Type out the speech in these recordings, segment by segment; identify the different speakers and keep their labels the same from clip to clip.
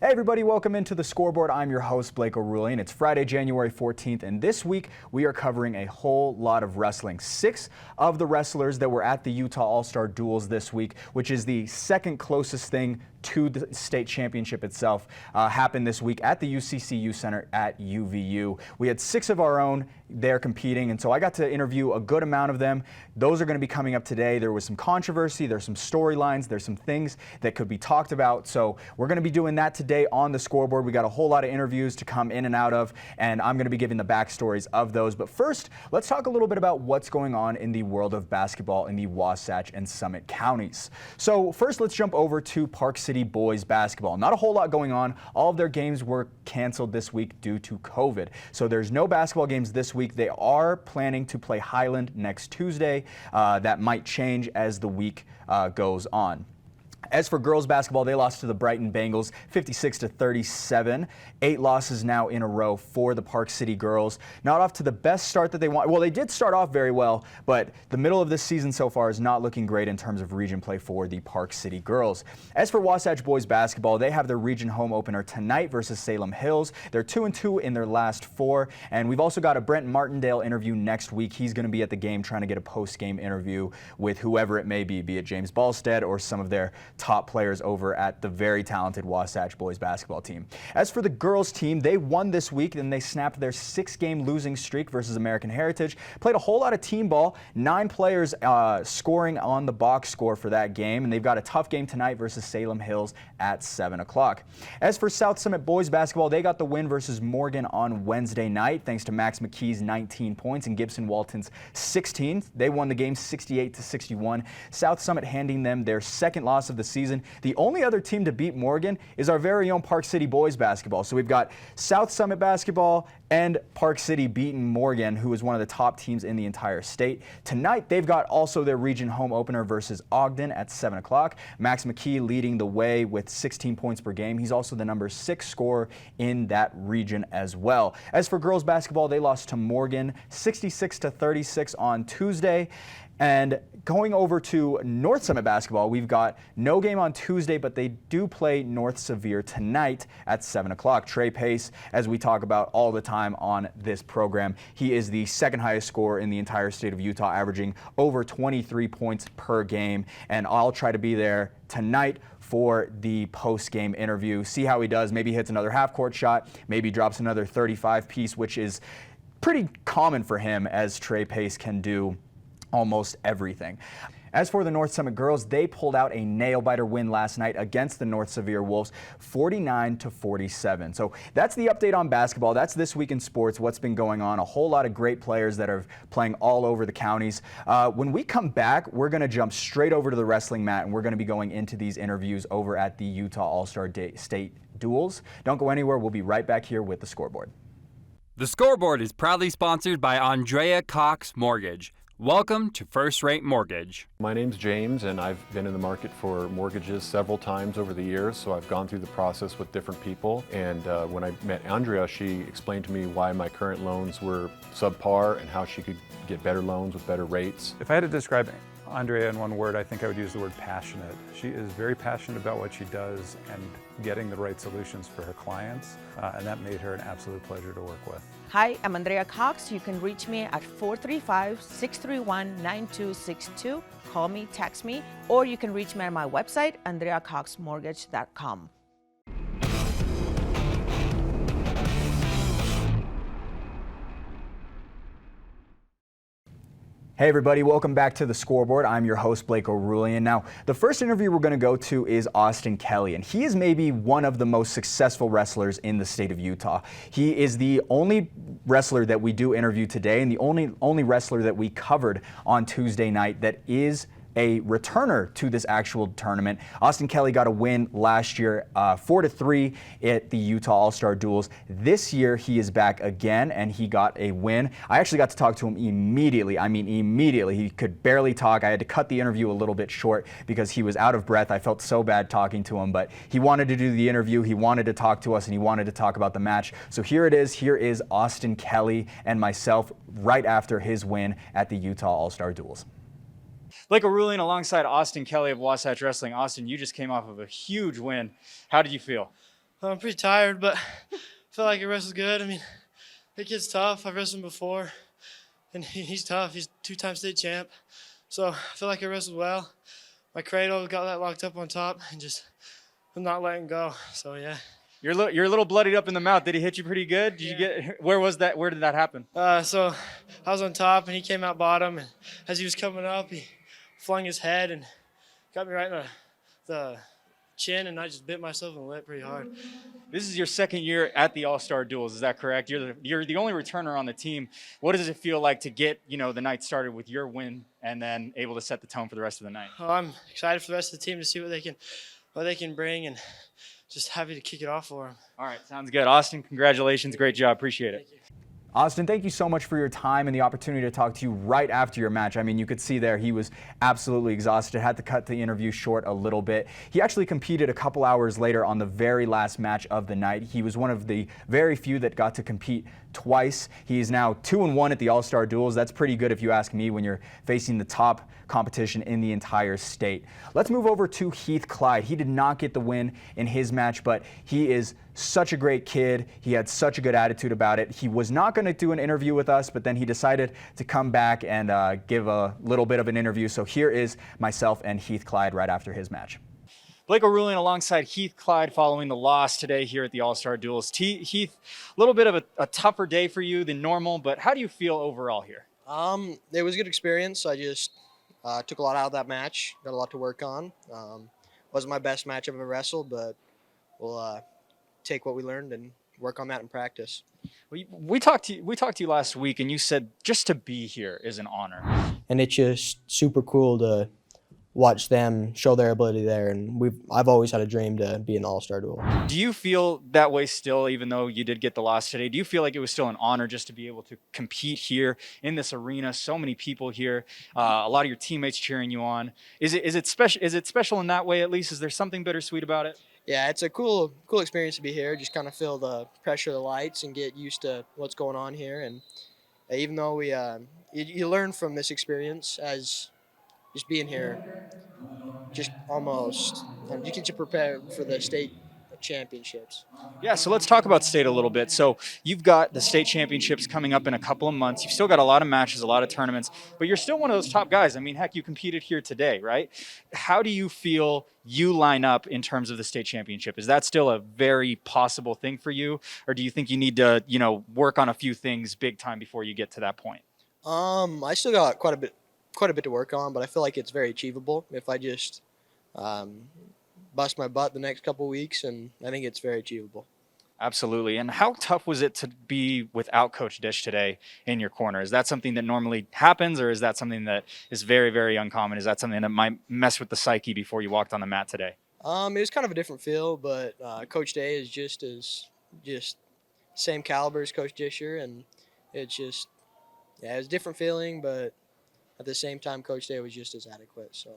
Speaker 1: Hey everybody, welcome into the Scoreboard. I'm your host, Blake O'Rourke. It's Friday, January 14th, and this week we are covering a whole lot of wrestling. 6 of the wrestlers that were at the Utah All-Star Duels this week, which is the second closest thing to the state championship itself, happened this week at the UCCU Center at UVU. We had 6 of our own there competing, and so I got to interview a good amount of them. Those are going to be coming up today. There was some controversy, there's some storylines, there's some things that could be talked about, so we're going to be doing that today on the Scoreboard. We got a whole lot of interviews to come in and out of, and I'm going to be giving the backstories of those. But first, let's talk a little bit about what's going on in the world of basketball in the Wasatch and Summit counties. So first, let's jump over to Park City boys basketball. Not a whole lot going on. All of their games were canceled this week due to COVID. So there's no basketball games this week. They are planning to play Highland next Tuesday. That might change as the week goes on. As for girls basketball, they lost to the Brighton Bengals 56-37. 8 losses now in a row for the Park City girls. Not off to the best start that they want. Well, they did start off very well, but the middle of this season so far is not looking great in terms of region play for the Park City girls. As for Wasatch boys basketball, they have their region home opener tonight versus Salem Hills. They're 2-2 in their last 4, and we've also got a Brent Martindale interview next week. He's going to be at the game trying to get a post-game interview with whoever it may be it James Ballstead or some of their top players over at the very talented Wasatch boys basketball team. As for the girls team, they won this week and they snapped their 6-game losing streak versus American Heritage. Played a whole lot of team ball, 9 players scoring on the box score for that game, and they've got a tough game tonight versus Salem Hills at 7 o'clock. As for South Summit boys basketball, they got the win versus Morgan on Wednesday night thanks to Max McKee's 19 points and Gibson Walton's 16. They won the game 68-61. South Summit handing them their second loss of the season. The only other team to beat Morgan is our very own Park City boys basketball. So we've got South Summit basketball and Park City beating Morgan, who is one of the top teams in the entire state. Tonight, they've got also their region home opener versus Ogden at 7 o'clock. Max McKee leading the way with 16 points per game. He's also the number 6 scorer in that region as well. As for girls basketball, they lost to Morgan 66-36 on Tuesday. And going over to North Summit basketball, we've got no game on Tuesday, but they do play North Sevier tonight at 7 o'clock. Trey Pace, as we talk about all the time on this program, he is the second highest scorer in the entire state of Utah, averaging over 23 points per game. And I'll try to be there tonight for the post-game interview, see how he does. Maybe hits another half-court shot, maybe drops another 35-piece, which is pretty common for him, as Trey Pace can do almost everything. As for the North Summit girls, they pulled out a nail-biter win last night against the North Sevier Wolves, 49-47. So that's the update on basketball. That's this week in sports, what's been going on. A whole lot of great players that are playing all over the counties. When we come back, we're going to jump straight over to the wrestling mat, and we're going to be going into these interviews over at the Utah All-Star State Duels. Don't go anywhere. We'll be right back here with the Scoreboard.
Speaker 2: The Scoreboard is proudly sponsored by Andrea Cox Mortgage. Welcome to First Rate Mortgage.
Speaker 3: My name's James, and I've been in the market for mortgages several times over the years, so I've gone through the process with different people. And when I met Andrea, she explained to me why my current loans were subpar and how she could get better loans with better rates.
Speaker 4: If I had to describe Andrea in one word, I think I would use the word passionate. She is very passionate about what she does and getting the right solutions for her clients, and that made her an absolute pleasure to work with.
Speaker 5: Hi, I'm Andrea Cox. You can reach me at 435-631-9262. Call me, text me, or you can reach me on my website, andreacoxmortgage.com.
Speaker 1: Hey everybody, welcome back to the Scoreboard. I'm your host, Blake O'Rourke. And now, the first interview we're going to go to is Austin Kelly, and he is maybe one of the most successful wrestlers in the state of Utah. He is the only wrestler that we do interview today, and the only wrestler that we covered on Tuesday night that is a returner to this actual tournament. Austin Kelly got a win last year, 4-3 at the Utah All-Star Duels. This year, he is back again, and he got a win. I actually got to talk to him immediately. I mean, immediately. He could barely talk. I had to cut the interview a little bit short because he was out of breath. I felt so bad talking to him, but he wanted to do the interview. He wanted to talk to us, and he wanted to talk about the match. So here it is. Here is Austin Kelly and myself right after his win at the Utah All-Star Duels.
Speaker 6: Blake O'Rourke alongside Austin Kelly of Wasatch Wrestling. Austin, you just came off of a huge win. How did you feel?
Speaker 7: I'm pretty tired, but I feel like I wrestled good. I mean, the kid's tough. I've wrestled him before, and he's tough. He's 2-time state champ. So I feel like I wrestled well. My cradle got that locked up on top, and just I'm not letting go. So yeah.
Speaker 6: You're a little bloodied up in the mouth. Did he hit you pretty good? Did you get? Where was that? Where did that happen?
Speaker 7: So I was on top, and he came out bottom. And as he was coming up, he flung his head and got me right in the chin, and I just bit myself in the lip pretty hard.
Speaker 6: This is your second year at the All-Star Duels. Is that correct? You're the only returner on the team. What does it feel like to get the night started with your win and then able to set the tone for the rest of the night?
Speaker 7: Oh, I'm excited for the rest of the team to see what they can bring, and just happy to kick it off for them.
Speaker 6: All right, sounds good. Austin, congratulations. Great job. Appreciate it.
Speaker 1: Austin, thank you so much for your time and the opportunity to talk to you right after your match. I mean, you could see there he was absolutely exhausted, had to cut the interview short a little bit. He actually competed a couple hours later on the very last match of the night. He was one of the very few that got to compete twice. He is now 2-1 at the All-Star Duels. That's pretty good if you ask me when you're facing the top competition in the entire state. Let's move over to Heath Clyde. He did not get the win in his match, but he is such a great kid. He had such a good attitude about it. He was not going to do an interview with us, but then he decided to come back and give a little bit of an interview. So here is myself and Heath Clyde right after his match.
Speaker 6: Blake O'Rulean alongside Heath Clyde following the loss today here at the All-Star Duels. Heath, a little bit of a tougher day for you than normal, but how do you feel overall here?
Speaker 8: It was a good experience. I just took a lot out of that match. Got a lot to work on. Wasn't my best match I've ever wrestled, but we'll take what we learned and work on that in practice.
Speaker 6: We talked to you last week, and you said just to be here is an honor.
Speaker 8: And it's just super cool to watch them show their ability there. And I've always had a dream to be an All-Star Duel.
Speaker 6: Do you feel that way still, even though you did get the loss today? Do you feel like it was still an honor just to be able to compete here in this arena? So many people here, a lot of your teammates cheering you on. Is it special? Is it special in that way at least? Is there something bittersweet about it?
Speaker 8: Yeah, it's a cool experience to be here. Just kind of feel the pressure of the lights and get used to what's going on here. And even though you learn from this experience as just being here, just almost, you get to prepare for the state championships.
Speaker 6: Yeah, so let's talk about state a little bit. So you've got the state championships coming up in a couple of months. You've still got a lot of matches, a lot of tournaments, but you're still one of those top guys. I mean, heck, you competed here today, right? How do you feel you line up in terms of the state championship? Is that still a very possible thing for you? Or do you think you need to, work on a few things big time before you get to that point?
Speaker 8: I still got quite a bit to work on, but I feel like it's very achievable if I just bust my butt the next couple weeks, and I think it's very achievable.
Speaker 6: Absolutely. And how tough was it to be without Coach Dish today in your corner? Is that something that normally happens, or is that something that is very, very uncommon? Is that something that might mess with the psyche before you walked on the mat today?
Speaker 8: It was kind of a different feel, but Coach Day is just same caliber as Coach Disher, and it's just, it was a different feeling, but at the same time, Coach Day was just as adequate. So.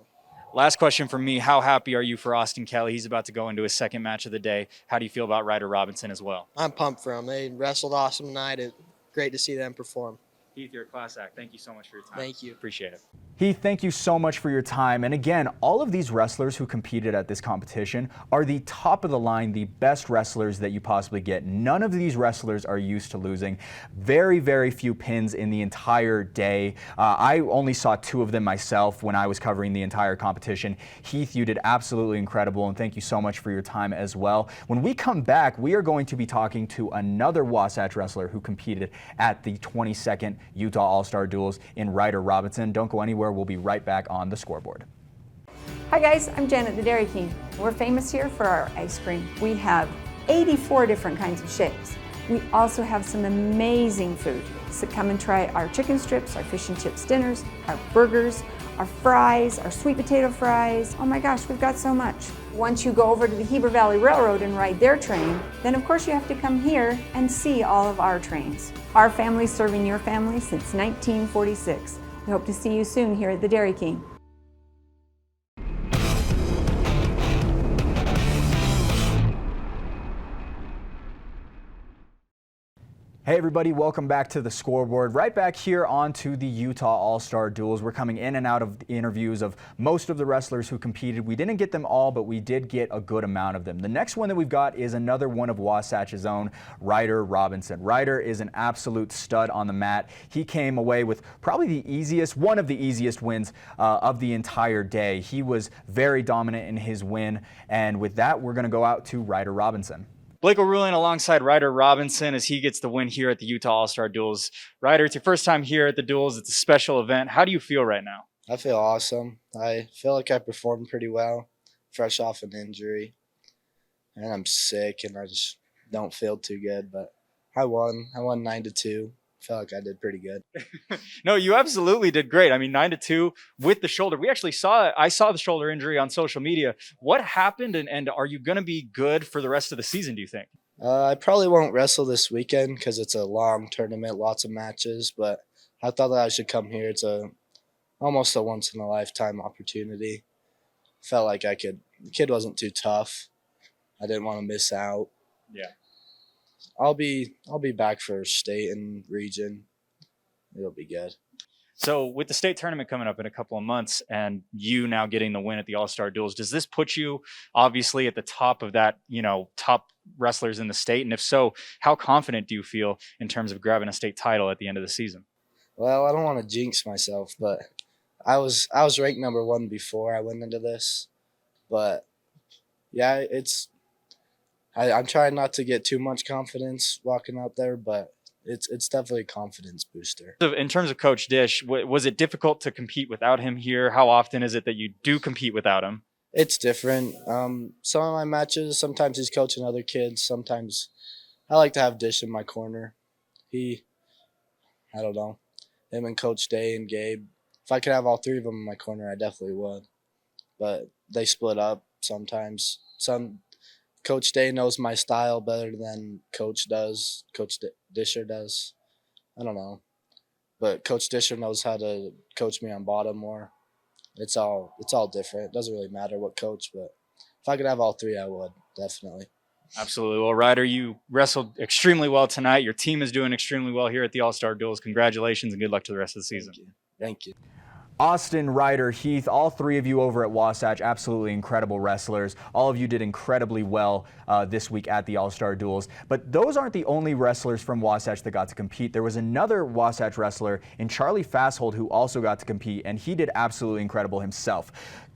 Speaker 6: Last question from me. How happy are you for Austin Kelly? He's about to go into his second match of the day. How do you feel about Ryder Robinson as well?
Speaker 8: I'm pumped for them. They wrestled awesome tonight. It's great to see them perform.
Speaker 6: Heath, you're a class act. Thank you so much for your time.
Speaker 8: Thank you.
Speaker 6: Appreciate it.
Speaker 1: Heath, thank you so much for your time. And again, all of these wrestlers who competed at this competition are the top of the line, the best wrestlers that you possibly get. None of these wrestlers are used to losing. Very, very few pins in the entire day. I only saw 2 of them myself when I was covering the entire competition. Heath, you did absolutely incredible, and thank you so much for your time as well. When we come back, we are going to be talking to another Wasatch wrestler who competed at the 22nd Utah All-Star Duels in Ryder Robinson. Don't go anywhere. We'll be right back on the Scoreboard.
Speaker 9: Hi guys, I'm Janet the Dairy King. We're famous here for our ice cream. We have 84 different kinds of shapes. We also have some amazing food. So come and try our chicken strips, our fish and chips dinners, our burgers, our fries, our sweet potato fries. Oh my gosh, we've got so much. Once you go over to the Heber Valley Railroad and ride their train, then of course you have to come here and see all of our trains. Our family's serving your family since 1946. We hope to see you soon here at the Dairy King.
Speaker 1: Hey everybody, welcome back to the Scoreboard. Right back here onto the Utah All-Star Duels. We're coming in and out of interviews of most of the wrestlers who competed. We didn't get them all, but we did get a good amount of them. The next one that we've got is another one of Wasatch's own, Ryder Robinson. Ryder is an absolute stud on the mat. He came away with probably one of the easiest wins of the entire day. He was very dominant in his win, and with that, we're going to go out to Ryder Robinson.
Speaker 6: Blake O'Rulean alongside Ryder Robinson as he gets the win here at the Utah All-Star Duels. Ryder, it's your first time here at the Duels. It's a special event. How do you feel right now?
Speaker 10: I feel awesome. I feel like I performed pretty well, fresh off an injury. And I'm sick and I just don't feel too good, but I won. I won 9-2. Felt like I did pretty good.
Speaker 6: No, you absolutely did great. I mean, 9-2 with the shoulder. We actually I saw the shoulder injury on social media. What happened, and are you going to be good for the rest of the season, do you think?
Speaker 10: I probably won't wrestle this weekend because it's a long tournament, lots of matches, but I thought that I should come here. It's almost a once-in-a-lifetime opportunity. Felt like I could. The kid wasn't too tough. I didn't want to miss out.
Speaker 6: Yeah.
Speaker 10: I'll be back for state and region. It'll be good.
Speaker 6: So with the state tournament coming up in a couple of months and you now getting the win at the All-Star Duels, does this put you obviously at the top of that, top wrestlers in the state? And if so, how confident do you feel in terms of grabbing a state title at the end of the season?
Speaker 10: Well, I don't want to jinx myself, but I was ranked number 1 before I went into this. But yeah, I'm trying not to get too much confidence walking out there, but it's definitely a confidence booster.
Speaker 6: In terms of Coach Dish, was it difficult to compete without him here? How often is it that you do compete without him?
Speaker 10: It's different. Some of my matches, sometimes he's coaching other kids. Sometimes I like to have Dish in my corner. I don't know, him and Coach Day and Gabe. If I could have all 3 of them in my corner, I definitely would. But they split up sometimes. Coach Day knows my style better than Coach does. Coach Disher does. I don't know. But Coach Disher knows how to coach me on bottom more. It's all different. It doesn't really matter what coach, but if I could have all 3, I would, definitely.
Speaker 6: Absolutely. Well, Ryder, you wrestled extremely well tonight. Your team is doing extremely well here at the All-Star Duels. Congratulations and good luck to the rest of the season.
Speaker 10: Thank you.
Speaker 1: Austin, Ryder, Heath, all 3 of you over at Wasatch, absolutely incredible wrestlers. All of you did incredibly well this week at the All-Star Duels. But those aren't the only wrestlers from Wasatch that got to compete. There was another Wasatch wrestler in Charlie Fasshold who also got to compete, and he did absolutely incredible himself.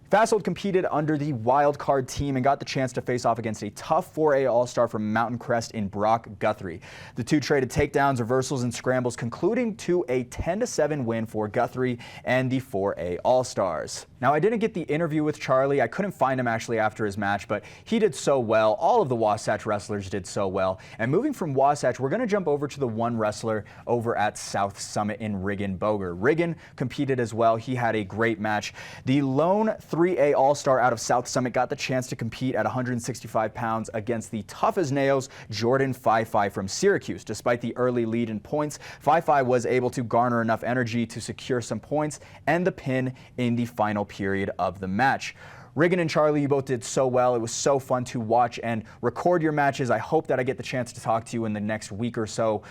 Speaker 1: Fasshold competed under the wild card team and got the chance to face off against a tough 4A All-Star from Mountain Crest in Brock Guthrie. The 2 traded takedowns, reversals, and scrambles, concluding to a 10-7 win for Guthrie and the 4A All-Stars. Now, I didn't get the interview with Charlie. I couldn't find him actually after his match, but he did so well. All of the Wasatch wrestlers did so well. And moving from Wasatch, we're going to jump over to the one wrestler over at South Summit in Riggin Boger. Riggin competed as well. He had a great match. The lone 3A All-Star out of South Summit got the chance to compete at 165 pounds against the tough as nails Jordan Fifi from Syracuse. Despite the early lead in points, Fifi was able to garner enough energy to secure some points and the pin in the final period of the match. Riggin and Charlie, you both did so well. It was so fun to watch and record your matches. I hope that I get the chance to talk to you in the next week or so,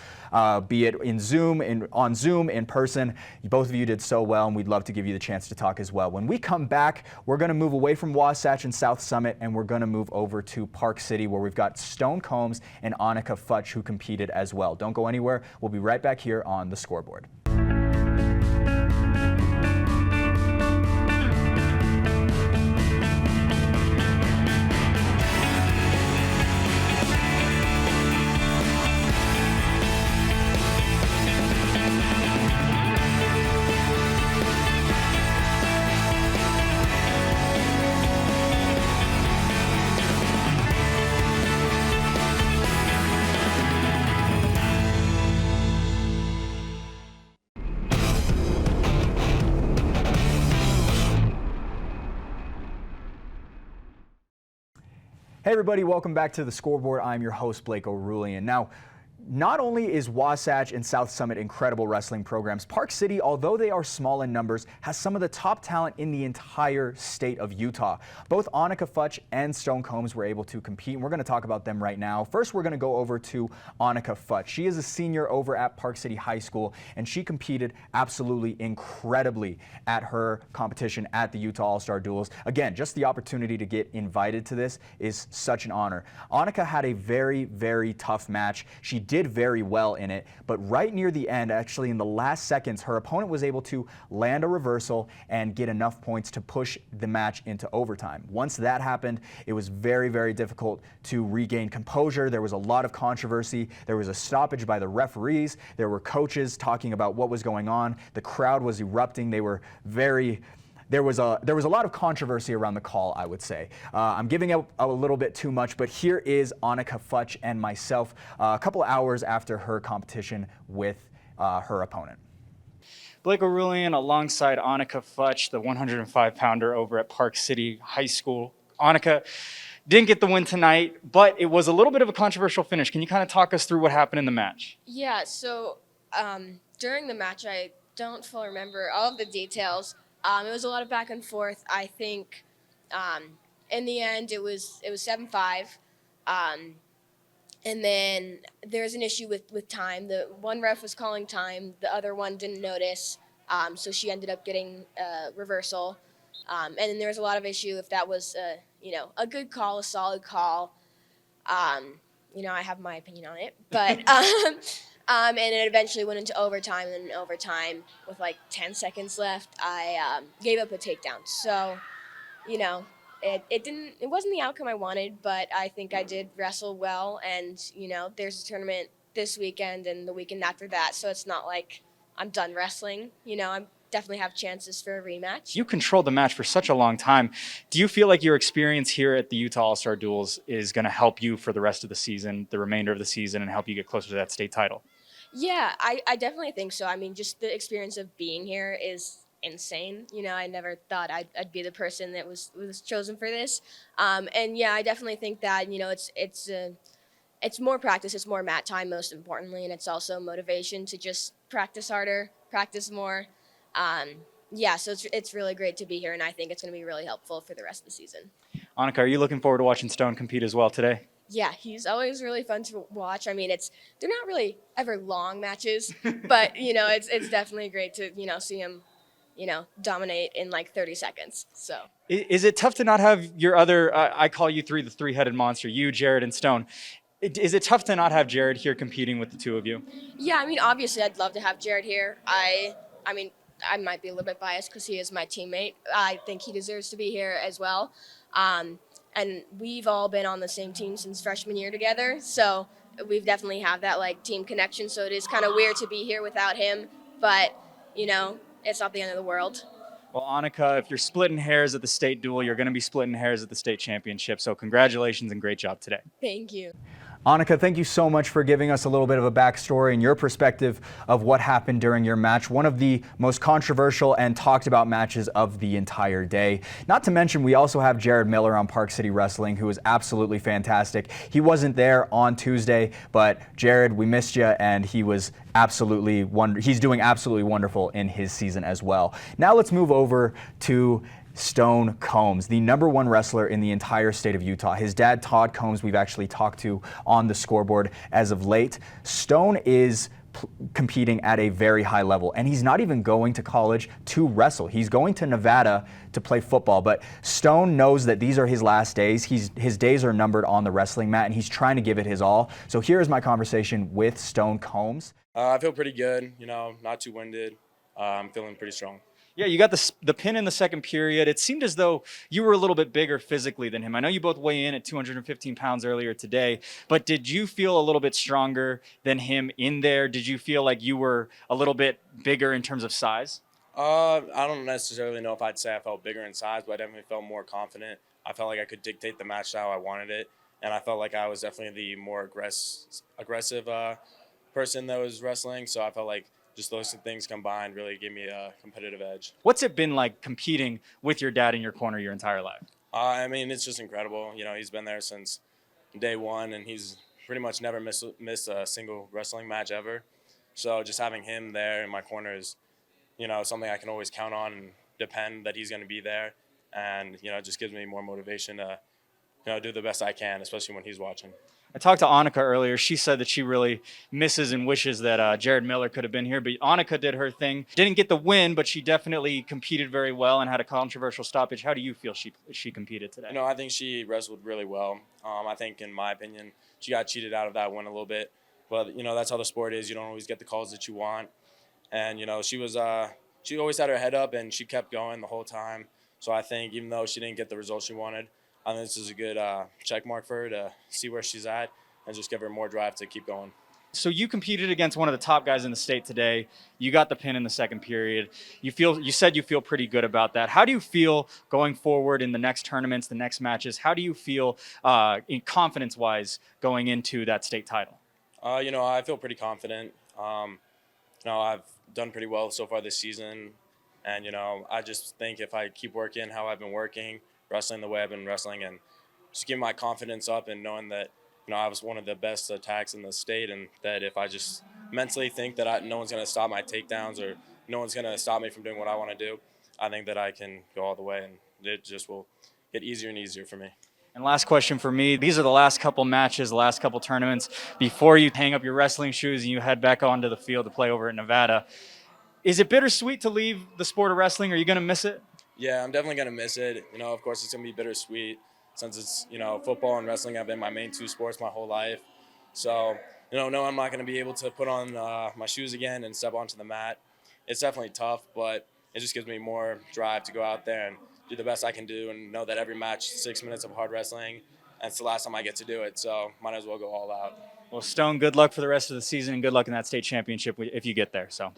Speaker 1: be it on Zoom, in person. Both of you did so well, and we'd love to give you the chance to talk as well. When we come back, we're going to move away from Wasatch and South Summit, and we're going to move over to Park City, where we've got Stone Combs and Annika Futch, who competed as well. Don't go anywhere. We'll be right back here on the Scoreboard. Hey everybody, welcome back to the Scoreboard. I'm your host, Blake O'Rulean. Now, Not only is Wasatch and South Summit incredible wrestling programs, Park City, although they are small in numbers, has some of the top talent in the entire state of Utah. Both Annika Futch and Stone Combs were able to compete, and we're going to talk about them right now. First, we're going to go over to Annika Futch. She is a senior over at Park City High School, and she competed absolutely incredibly at her competition at the Utah All-Star Duels. Again, just the opportunity to get invited to this is such an honor. Annika had a very, very tough match. She did very well in it, but right near the end, actually in the last seconds, her opponent was able to land a reversal and get enough points to push the match into overtime. Once that happened, it was very, very difficult to regain composure. There was a lot of controversy. There was a stoppage by the referees. There were coaches talking about what was going on. The crowd was erupting. They were very... There was a lot of controversy around the call, I would say. I'm giving out a little bit too much, but here is Annika Futch and myself a couple hours after her competition with her opponent.
Speaker 6: Blake O'Rulian alongside Annika Futch, the 105-pounder over at Park City High School. Annika didn't get the win tonight, but it was a little bit of a controversial finish. Can you kind of talk us through what happened in the match?
Speaker 11: Yeah, so during the match, I don't fully remember all of the details. It was a lot of back and forth. I think in the end it was 7-5, and then there was an issue with time. The one ref was calling time, the other one didn't notice, so she ended up getting a reversal. And then there was a lot of issue if that was a good call, a solid call. I have my opinion on it, but. And it eventually went into overtime, and in overtime, with like 10 seconds left, I gave up a takedown. So, it wasn't the outcome I wanted, but I think I did wrestle well, and, there's a tournament this weekend and the weekend after that, so it's not like I'm done wrestling. I definitely have chances for a rematch.
Speaker 6: You controlled the match for such a long time. Do you feel like your experience here at the Utah All-Star Duels is going to help you for the rest of the season, the remainder of the season, and help you get closer to that state title?
Speaker 11: Yeah, I definitely think so. I mean, just the experience of being here is insane. I never thought I'd be the person that was chosen for this. And yeah, I definitely think that, it's more practice, it's more mat time most importantly, and it's also motivation to just practice harder, practice more. So it's really great to be here, and I think it's going to be really helpful for the rest of the season.
Speaker 6: Annika, are you looking forward to watching Stone compete as well today?
Speaker 11: Yeah, he's always really fun to watch. I mean, they're not really ever long matches, but it's definitely great to see him, dominate in like 30 seconds. So
Speaker 6: is it tough to not have your other? I call you the three-headed monster. You, Jared, and Stone. Is it tough to not have Jared here competing with the two of you?
Speaker 11: Yeah, I mean, obviously, I'd love to have Jared here. I might be a little bit biased because he is my teammate. I think he deserves to be here as well. And we've all been on the same team since freshman year together, so we've definitely have that like team connection. So it is kind of weird to be here without him, but it's not the end of the world.
Speaker 6: Well, Annika, if you're splitting hairs at the state duel, you're going to be splitting hairs at the state championship. So congratulations and great job today.
Speaker 11: Thank you.
Speaker 1: Annika, thank you so much for giving us a little bit of a backstory and your perspective of what happened during your match. One of the most controversial and talked about matches of the entire day. Not to mention, we also have Jared Miller on Park City Wrestling, who is absolutely fantastic. He wasn't there on Tuesday, but Jared, we missed you, and he was he's doing absolutely wonderful in his season as well. Now let's move over to Stone Combs, the #1 wrestler in the entire state of Utah. His dad, Todd Combs, we've actually talked to on the scoreboard as of late. Stone is competing at a very high level, and he's not even going to college to wrestle. He's going to Nevada to play football, but Stone knows that these are his last days. His days are numbered on the wrestling mat, and he's trying to give it his all. So here is my conversation with Stone Combs.
Speaker 12: I feel pretty good, not too winded. I'm feeling pretty strong.
Speaker 6: Yeah, you got the pin in the second period. It seemed as though you were a little bit bigger physically than him. I know you both weigh in at 215 pounds earlier today, but did you feel a little bit stronger than him in there? Did you feel like you were a little bit bigger in terms of size?
Speaker 12: I don't necessarily know if I'd say I felt bigger in size, but I definitely felt more confident. I felt like I could dictate the match how I wanted it, and I felt like I was definitely the more aggressive person that was wrestling, so I felt like just those things combined really gave me a competitive edge.
Speaker 6: What's it been like competing with your dad in your corner your entire life?
Speaker 12: It's just incredible. He's been there since day one, and he's pretty much never miss a single wrestling match ever. So just having him there in my corner is, something I can always count on and depend that he's going to be there. And, it just gives me more motivation to, do the best I can, especially when he's watching.
Speaker 6: I talked to Annika earlier. She said that she really misses and wishes that Jared Miller could have been here, but Annika did her thing. Didn't get the win, but she definitely competed very well and had a controversial stoppage. How do you feel she competed today?
Speaker 12: I think she wrestled really well. I think, in my opinion, she got cheated out of that win a little bit. But, that's how the sport is. You don't always get the calls that you want. And, she always had her head up, and she kept going the whole time. So I think even though she didn't get the results she wanted, I think this is a good check mark for her to see where she's at and just give her more drive to keep going.
Speaker 6: So you competed against one of the top guys in the state today. You got the pin in the second period. You said you feel pretty good about that. How do you feel going forward in the next tournaments, the next matches? How do you feel in confidence-wise going into that state title?
Speaker 12: I feel pretty confident. I've done pretty well so far this season. And, I just think if I keep working how I've been working, wrestling the way I've been wrestling, and just getting my confidence up and knowing that, I was one of the best attacks in the state, and that if I just mentally think that no one's going to stop my takedowns or no one's going to stop me from doing what I want to do, I think that I can go all the way, and it just will get easier and easier for me.
Speaker 6: And last question for me. These are the last couple matches, the last couple tournaments before you hang up your wrestling shoes and you head back onto the field to play over in Nevada. Is it bittersweet to leave the sport of wrestling? Are you going to miss it?
Speaker 12: Yeah, I'm definitely going to miss it. Of course, it's going to be bittersweet since it's, football and wrestling have been my main two sports my whole life. So, no, I'm not going to be able to put on my shoes again and step onto the mat. It's definitely tough, but it just gives me more drive to go out there and do the best I can do and know that every match is 6 minutes of hard wrestling, and it's the last time I get to do it, so might as well go all out.
Speaker 6: Well, Stone, good luck for the rest of the season and good luck in that state championship if you get there. So.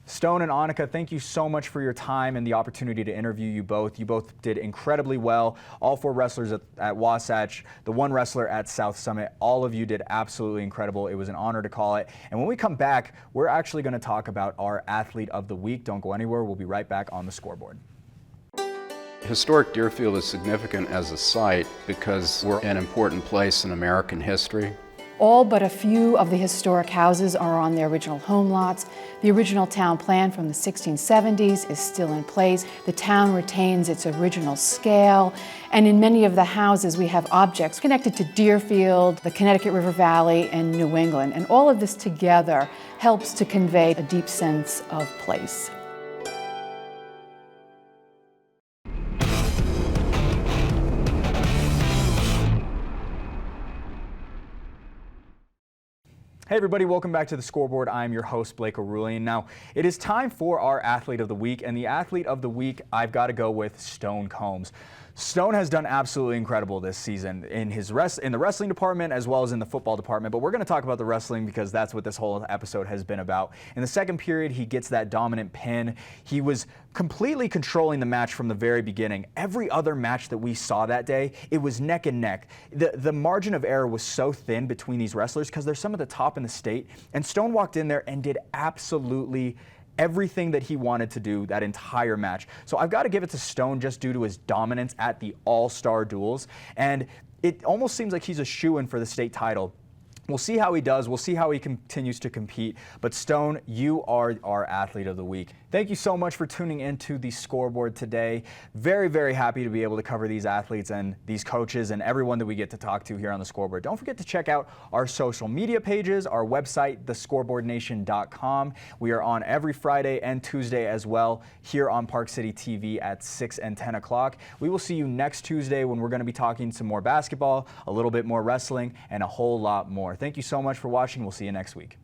Speaker 1: Stone and Annika, thank you so much for your time and the opportunity to interview you both. You both did incredibly well. All four wrestlers at Wasatch, the one wrestler at South Summit, all of you did absolutely incredible. It was an honor to call it. And when we come back, we're actually going to talk about our Athlete of the Week. Don't go anywhere. We'll be right back on the Scoreboard.
Speaker 13: Historic Deerfield is significant as a site because we're an important place in American history.
Speaker 14: All but a few of the historic houses are on their original home lots. The original town plan from the 1670s is still in place. The town retains its original scale, and in many of the houses we have objects connected to Deerfield, the Connecticut River Valley, and New England. And all of this together helps to convey a deep sense of place.
Speaker 1: Hey everybody, welcome back to the Scoreboard. I'm your host, Blake O'Rulian. Now, it is time for our Athlete of the Week, and the Athlete of the Week, I've got to go with Stone Combs. Stone has done absolutely incredible this season in the wrestling department as well as in the football department, but we're going to talk about the wrestling because that's what this whole episode has been about. In the second period, he gets that dominant pin. He was completely controlling the match from the very beginning. Every other match that we saw that day, it was neck and neck. The margin of error was so thin between these wrestlers because they're some of the top in the state, and Stone walked in there and did absolutely everything that he wanted to do that entire match. So I've got to give it to Stone just due to his dominance at the all-star duels, and it almost seems like he's a shoo-in for the state title. We'll see how he does. We'll see how he continues to compete. But Stone, you are our Athlete of the Week. Thank you so much for tuning into the Scoreboard today. Very, very happy to be able to cover these athletes and these coaches and everyone that we get to talk to here on the Scoreboard. Don't forget to check out our social media pages, our website, thescoreboardnation.com. We are on every Friday and Tuesday as well here on Park City TV at 6 and 10 o'clock. We will see you next Tuesday when we're going to be talking some more basketball, a little bit more wrestling, and a whole lot more. Thank you so much for watching. We'll see you next week.